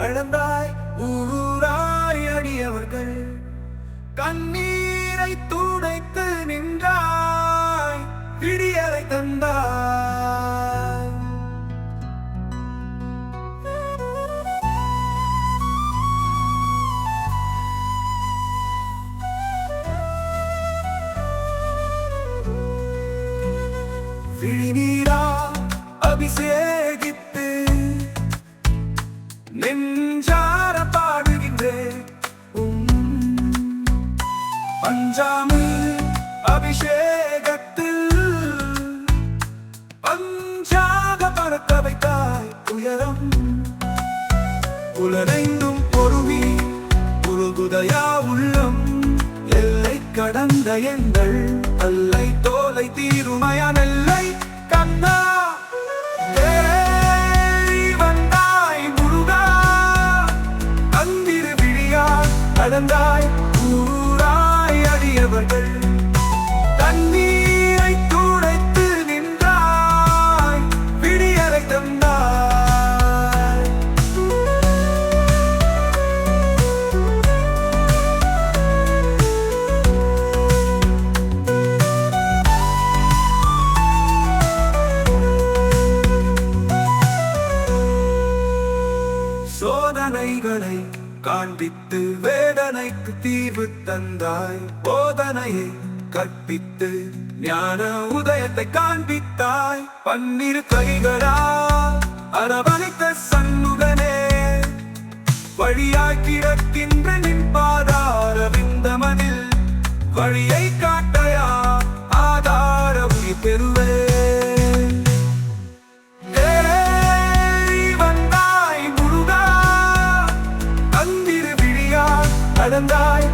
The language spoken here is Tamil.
அளந்தாய் ஊராய் அடியவர்கள் கண்ணீரை துடைத்து நின்றாய் விடியலை தந்தாய். விழிநீரா அபிஷேகித்து நெஞ்சார பாடுகின்றேன் பஞ்சாமி அபிஷேகத்தில் பஞ்சாக பறக்க வைத்தாய் உயரம் புலனைந்தும் பொறுமி புருகுதயா உள்ளம் எல்லை கடந்த எங்கள் அல்லை தோலை தீருமயா நெல்லை கண்ணா வந்தாய் முருகா அந்திரு விழியா கடந்தாய் ஊராய் அடியவர்கள் தண்ணீரை துடைத்து நின்றாய் விடியலை தந்தாய். சோதனைகளை காண்பித்து வேதனைக்கு தீர்வு தந்தாய் போதனையை கற்பித்து ஞான உதயத்தை காண்பித்தாய் பன்னிரு கைகளா அரவணைத்த சண்முகனே வழியாய் கிடக்கின்ற நின் பாதார விந்தமனில் வழியை காட்டயா ஆதார உயிர் பெறுவே கடந்தாய்